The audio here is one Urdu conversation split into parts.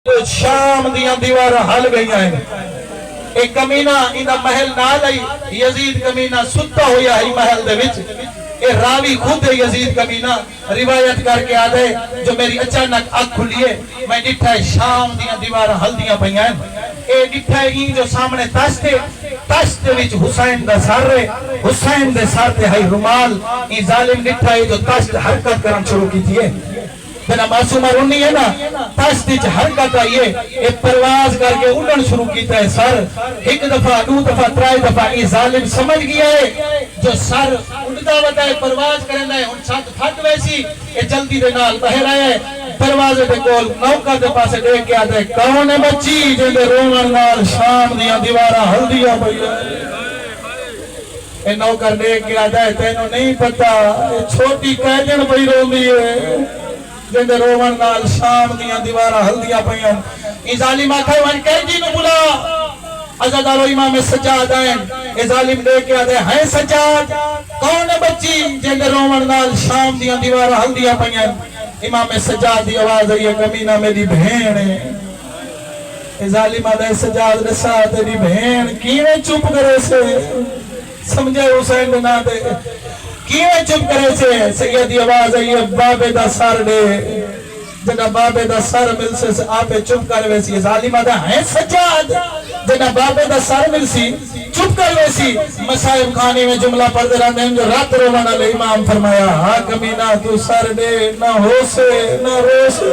شام دیاں دیوار حل گئی ہیں. ایک کمینہ انہا محل نہ لئی یزید کمینہ ستا ہویا ہی محل دے وچ. اے راوی خود یزید کمینہ روایت کر کے آدھے جو میری اچانک آنکھ کھلیے میں ڈٹھا ہے شام دیاں دیوار حل دیاں پہی ہیں. اے ڈٹھا ہے ہی جو سامنے تاشتے تاشتے وچ حسین دا سر رہے حسین دے ساتھ ہے رومال. ای ظالم ڈٹھا ہے جو تاشت حرکت کرن شروع کی تھی ہے. جنا معصومہ رونی ہے نا تاشتی چھ حرکت آئیے ایک پرواز کر کے اڑن شروع کیتا ہے. سر ایک دفعہ دو دفعہ ترائی دفعہ ای ظالم سمجھ گیا ہے جو سر اڑتا ہوتا ہے پرواز کرنا ہے. ان چھت پھٹ ویسی اے جلدی دے نال بہر آیا ہے. پروازے دے کول نوکر دے پاسے دیکھ کے آتا ہے کون ہے بچی جن دے رومن نال شام دیاں دیوارہ ہل دیا بھئیے. اے نوکر دیکھ کے آتا ہے تینوں نہیں پتا چھوٹی قیدن بھئی رو دی ہے جن دے رومن نال شام دیاں دیوارہ ہل دیا پہیاں. ای ظالم آکھا ہے وان قیدی نو بلا عزادارو امام سجاد آئیں. اے ظالم دیکھ کے آتے ہیں سجاد کون ہے بچی جن دے رومن نال شام دیاں دیوارہ ہل دیا پہیاں. امام سجاد دی آواز ہے یہ کمینہ میری بہن ہے. اے ظالم آتے ہیں سجاد رسا تیری بہن کیویں چپ کرے سے سمجھے حسین دنا دے کیویں چپ کرے سے. سیدی آواز ہے یہ بابے دا سر دے جنہ بابے دا سر مل سے آپے چپ کر ویسی. ظالم آدھا ہے سجاد جنہ بابے دا سر مل سی چپ کر ویسی. مسائب خانی میں جملہ پڑھ رہا ہیں جو رات روان علیہ امام فرمایا ہاں کمینہ تو سر دے نہ ہو سے نہ رو سے.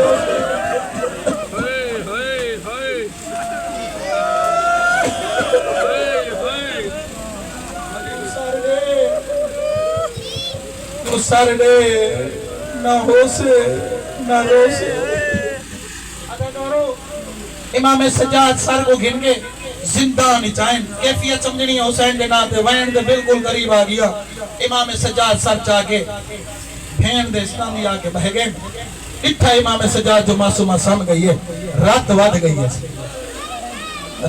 تو سر دے نہ ہو سے نہ رو سے. امام سجاد سر کو گھن کے زندہ نچائیں کیفیت سمجھنی ہے حسین دے ناتے وین دے بالکل قریب آگیا. امام سجاد سر چاہ کے بھین دے اسلامی آکے بہ گئے. اتھا امام سجاد جو معصومہ سم گئی ہے رات واد گئی ہے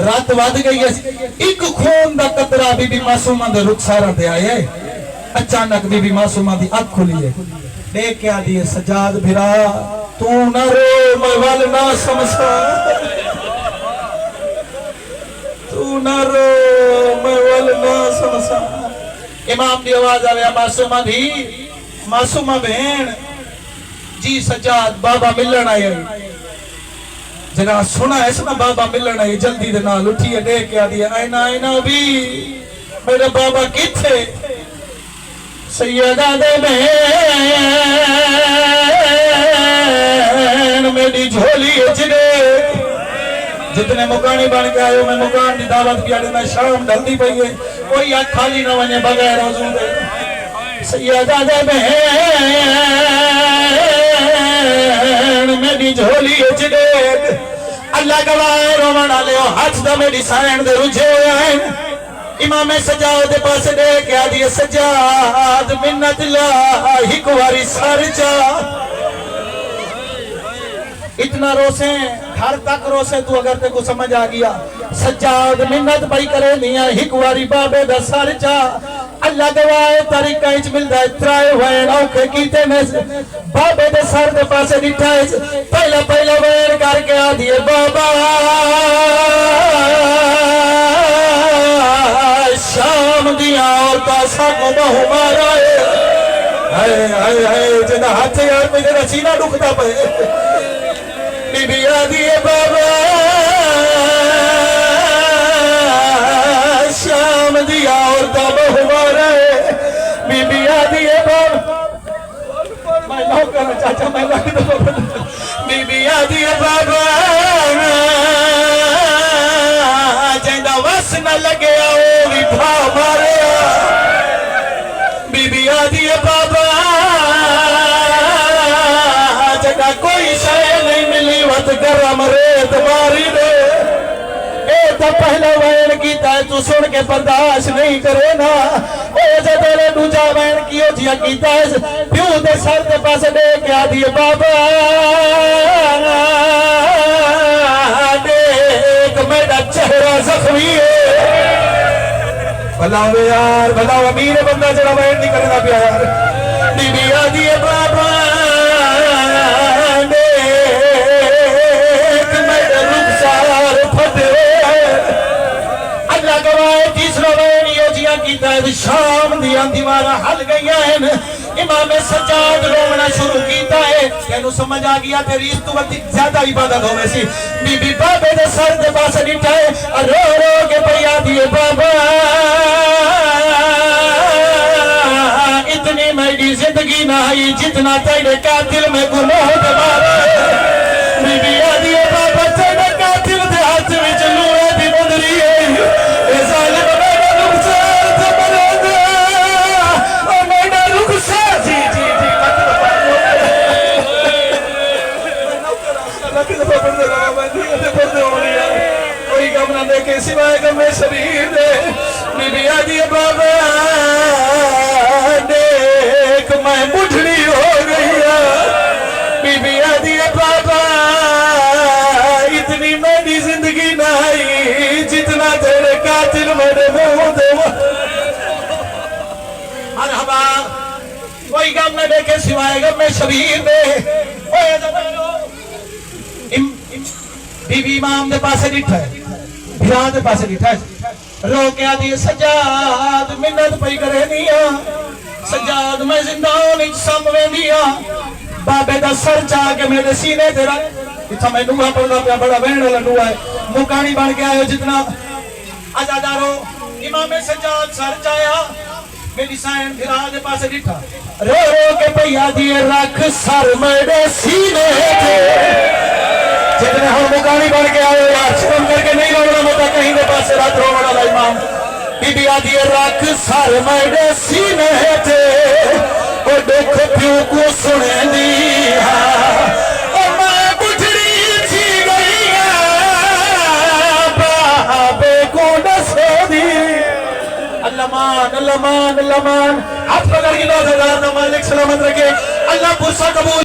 رات واد گئی ہے. ایک خون دا قطرہ بی بی معصومہ دے رخسارہ دے آئے ہے. اچانک بی بی معصومہ دی آنکھ کھلی ہے. دیکھ کیا دیئے سجاد بھرا تو نہ رو میں وال نہ سمسا تو نہ رو میں وال نہ سمسا. امام دی آواز آویا معصومہ دی معصومہ بہن جی سجاد بابا ملن آئے جنہا سنا ہے سنا بابا ملن آئے جلدی دے نال اٹھیے. دیکھ کیا دیئے آئینہ آئینہ بھی میرے بابا کی تھے. سیدہ دے بہن میری جھولی اچھنے جتنے مکانی بن کے آئے میں مکان دی دعوت کیا دینا شام ڈھلتی پہیے کوئی آنکھ خالی نہ ونجے بغیر حضور دے. سیدہ دے بہن میری جھولی اچھنے اللہ گواہ رومن آلے ہو ہاتھ دا میری سائن دے رجھے آئیں. امام سجاد پاس دے کیا دیئے سجاد منت لا ہکواری سار جا. اتنا روسیں گھر تک روسیں تو اگر تے کو سمجھ آگیا سجاد منت بھائی کرے نیا ہکواری بابے دا سار جا. اللہ گواہ طریقہ اچ مل دائے ترائے وین اوکھے کیتے میں بابے دے سار دے پاسے نٹھائے پہلا وین کر کے آ دیئے بابا شام دیا اور تاسا کو بہو مارا ہے جنہ ہاتھ سے یار میں جنہ سینہ ڈکھتا پہ بی بی آدھیے بابا شام دیا اور تا بہو مارا ہے بی بی آدھیے بابا میں نو کرنا چاچا میں لگ دو بی بی آدھیے بابا جنہ وس نہ لگے آؤ بھی بھا مارے بی بی آدھیے بابا جنہ کوئی شاہ نہیں ملی وقت گرم ریت ماری دے. اے تا پہلا وین کیتا ہے تو سن کے برداشت نہیں کرے نا. اے جدولے دوجا وین کیو جیا کیتا ہے پیو دے سر دے پاس دے کے آدھیے بابا دیکھ میرا چہرہ زخمی ہے. بھلاوے یار بھلاو امیر بندہ جڑا وین نہیں کرنا پیا یار. بی بی آدھیے بابا دیکھ میرا دیا دیوارا ہل گئی ہیں امام سجاد رونا شروع کیتا ہے کہنو سمجھ آگیا تیری اس تو وقت زیادہ عبادت ہوئے سی بی بی بابے دے سر دے باس نیٹھا ہے رو رو کے پیا دیے بابا اتنی میری زندگی نہ آئی جتنا تیرے قاتل میں گناہ دے مارے بی بی آدھیے بابا تیرے قاتل دے ہاتھ میں چلوے دی مدری ہے اے ظالم میرا رخصار تے بنا دے اور میرا رخصار جی جی جی کوئی غم نہ دیکھے سوائے غم شریر دے بی بی آدھیے بابا دیکھ میں بڑھڑی ہو گئی بی بی آدھیے بابا اتنی میری زندگی نہ آئی جتنا تیرے قاتل میرے منہ دے مرحبا کوئی غم نہ دیکھے سوائے غم شبیر دے بی بی امام دے پاسے ڈٹھا ہے بھیان دے پاسے ڈٹھا ہے رو کے آدھی سجاد منت پئی کرے دیا سجاد میں زندان اچ ساموے دیا بابے دا سر چاہ کے میرے سینے تیرا اتھا میں نوہ پڑھنا پیا بڑا بہن لنڈوا ہے مکانی بن کے آئے جتنا آزادارو امام سجاد سر چاہیا میری سائن پھر آدھے پاسے ڈٹھا رو رو کے پیا دیئے رکھ سر میرے سینے تھے جتنے ہم مکانی بن کے آئے یار شکم کر کے نہیں روڑا مطا کہیں دے پاسے رات روڑا لا امام بی بی آدھی رکھ سر میرے سینے تھے اور دیکھو پیوں کو سنے دیا اور میں بٹھڑی تھی گئی بابے کو نسے دی اللہ مان ہاتھ پکڑ کی 9,000 مالک سلامت رکھے اللہ پرسا قبول